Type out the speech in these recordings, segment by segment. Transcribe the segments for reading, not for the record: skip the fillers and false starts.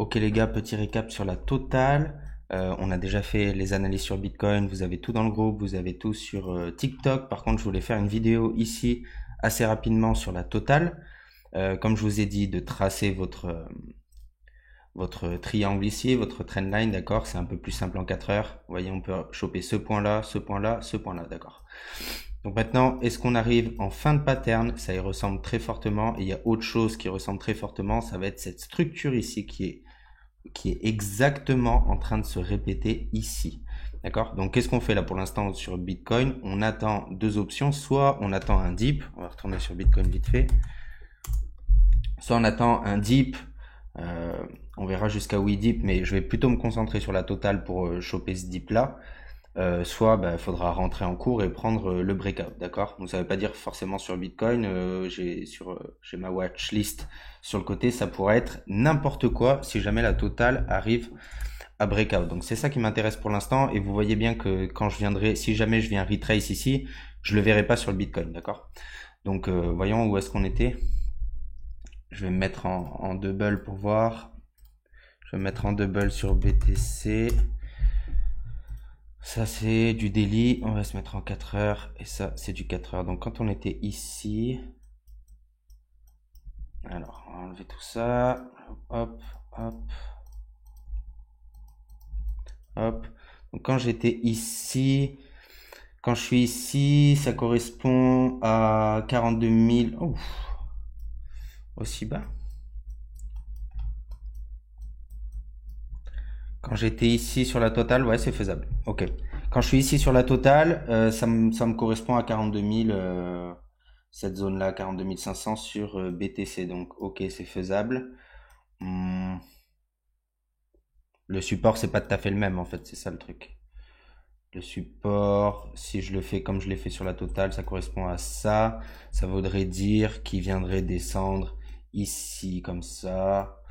Ok les gars, petit récap sur la totale. On a déjà fait les analyses sur Bitcoin, vous avez tout dans le groupe, vous avez tout sur TikTok. Par contre, je voulais faire une vidéo ici assez rapidement sur la totale. Comme je vous ai dit, de tracer votre triangle ici, votre trendline, d'accord? C'est un peu plus simple en 4 heures. Vous voyez, on peut choper ce point-là, ce point-là, ce point-là, d'accord? Donc maintenant, est-ce qu'on arrive en fin de pattern? Ça y ressemble très fortement. Et il y a autre chose qui ressemble très fortement, ça va être cette structure ici qui est exactement en train de se répéter ici. D'accord? Donc, qu'est-ce qu'on fait là pour l'instant sur Bitcoin? On attend deux options. Soit on attend un dip. On va retourner sur Bitcoin vite fait. Soit on attend un dip. On verra jusqu'à où il dip, mais je vais plutôt me concentrer sur la totale pour choper ce dip là. Soit il faudra rentrer en cours et prendre le breakout, d'accord? Donc ça veut pas dire forcément sur Bitcoin, j'ai ma watchlist sur le côté, ça pourrait être n'importe quoi si jamais la totale arrive à breakout. Donc c'est ça qui m'intéresse pour l'instant, et vous voyez bien que quand je viendrai, si jamais je viens retrace ici, je le verrai pas sur le Bitcoin, d'accord? Donc voyons où est-ce qu'on était. Je vais me mettre en double pour voir. Je vais me mettre en double sur BTC. Ça c'est du daily, on va se mettre en 4 heures, et ça c'est du 4 heures. Donc quand on était ici, alors on va enlever tout ça, hop, hop, hop. Donc quand j'étais ici, quand je suis ici, ça correspond à 42 000, oh, aussi bas. Quand j'étais ici sur la totale, ouais, c'est faisable. Ok. Quand je suis ici sur la totale, ça me correspond à 42 000, cette zone-là, 42 500 sur BTC. Donc, ok, c'est faisable. Le support, c'est pas tout à fait le même, en fait, c'est ça le truc. Le support, si je le fais comme je l'ai fait sur la totale, ça correspond à ça. Ça voudrait dire qu'il viendrait descendre ici, comme ça.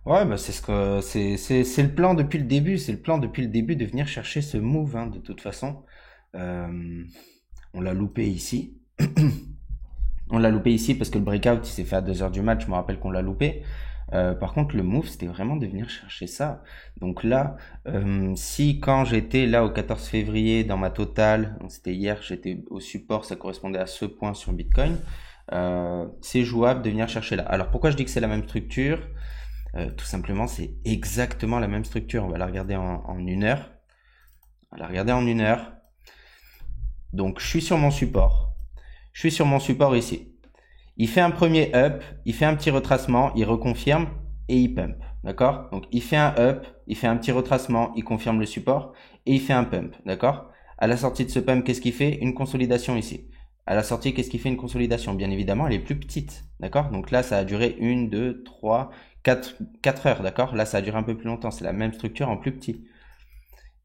Ouais, bah c'est le plan depuis le début. C'est le plan depuis le début de venir chercher ce move, hein, de toute façon. On l'a loupé ici. On l'a loupé ici parce que le breakout il s'est fait à 2 heures du match. Je me rappelle qu'on l'a loupé. Par contre, le move, c'était vraiment de venir chercher ça. Donc là, si quand j'étais là au 14 février dans ma totale, c'était hier, j'étais au support, ça correspondait à ce point sur Bitcoin, c'est jouable de venir chercher là. Alors pourquoi je dis que c'est la même structure? Tout simplement, c'est exactement la même structure. On va la regarder en 1 heure. On va la regarder en 1 heure. Donc, je suis sur mon support. Je suis sur mon support ici. Il fait un premier up, il fait un petit retracement, il reconfirme et il pump. D'accord? Donc, il fait un up, il fait un petit retracement, il confirme le support et il fait un pump. D'accord? À la sortie de ce pump, qu'est-ce qu'il fait? Une consolidation ici. À la sortie, qu'est-ce qui fait une consolidation? Bien évidemment, elle est plus petite. D'accord? Donc là, ça a duré 1, 2, 3, 4 heures. D'accord? Là, ça a duré un peu plus longtemps. C'est la même structure en plus petit.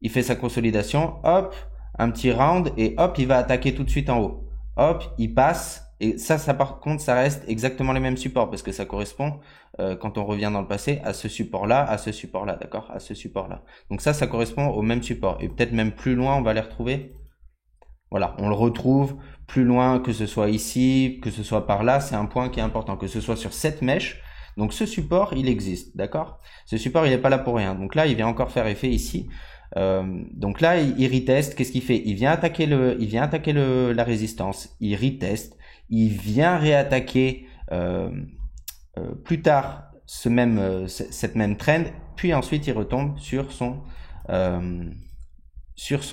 Il fait sa consolidation. Hop, un petit round et hop, il va attaquer tout de suite en haut. Hop, il passe. Et ça par contre, ça reste exactement les mêmes supports parce que ça correspond, quand on revient dans le passé, à ce support-là, à ce support-là, d'accord? À ce support-là. Donc ça correspond au même support. Et peut-être même plus loin, on va les retrouver. Voilà, on le retrouve plus loin, que ce soit ici, que ce soit par là, c'est un point qui est important, que ce soit sur cette mèche. Donc ce support, il existe, d'accord? Ce support, il n'est pas là pour rien. Donc là, il vient encore faire effet ici. Donc là, il reteste. Qu'est-ce qu'il fait? Il vient attaquer la résistance. Il reteste. Il vient réattaquer plus tard cette même trend. Puis ensuite, il retombe sur son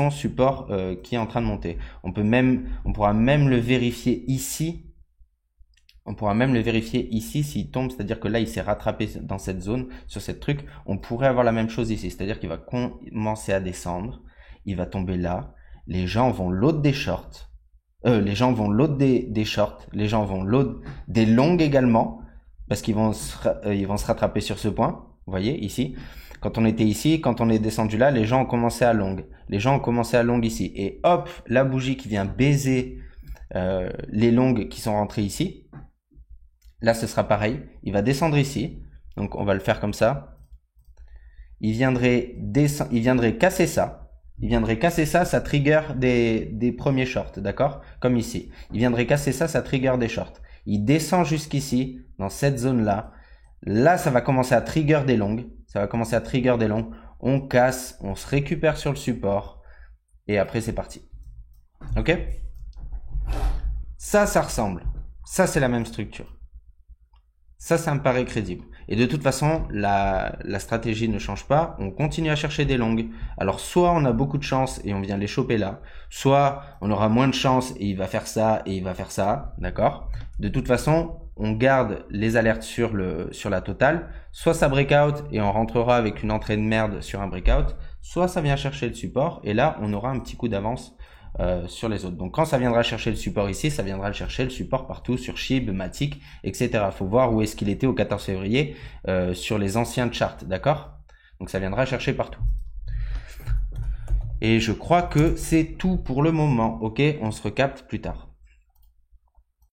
support qui est en train de monter. On pourra même le vérifier ici. On pourra même le vérifier ici s'il tombe, c'est-à-dire que là, il s'est rattrapé dans cette zone, sur cette truc. On pourrait avoir la même chose ici, c'est-à-dire qu'il va commencer à descendre. Il va tomber là. Les gens vont load des shorts. Les gens vont load des shorts. Les gens vont load des longs également, parce qu'ils vont se rattraper sur ce point. Vous voyez, ici. Quand on était ici, quand on est descendu là, les gens ont commencé à long. Les gens ont commencé à long ici. Et hop, la bougie qui vient baiser les longues qui sont rentrées ici. Là, ce sera pareil. Il va descendre ici. Donc, on va le faire comme ça. Il viendrait casser ça. Il viendrait casser ça, ça trigger des premiers shorts, d'accord? Comme ici. Il viendrait casser ça, ça trigger des shorts. Il descend jusqu'ici, dans cette zone-là. Là, ça va commencer à trigger des longues. ça va commencer à trigger des longs. On casse, on se récupère sur le support et après c'est parti. Ok? Ça ressemble. Ça, c'est la même structure. Ça me paraît crédible. Et de toute façon, la stratégie ne change pas. On continue à chercher des longues. Alors, soit on a beaucoup de chance et on vient les choper là, soit on aura moins de chance et il va faire ça et il va faire ça. D'accord? De toute façon, on garde les alertes sur la totale. Soit ça breakout et on rentrera avec une entrée de merde sur un breakout, soit ça vient chercher le support et là, on aura un petit coup d'avance sur les autres. Donc quand ça viendra chercher le support ici, ça viendra le chercher le support partout sur SHIB, Matic, etc. Faut voir où est-ce qu'il était au 14 février sur les anciens charts, d'accord? Donc ça viendra chercher partout. Et je crois que c'est tout pour le moment. Ok, on se recapte plus tard.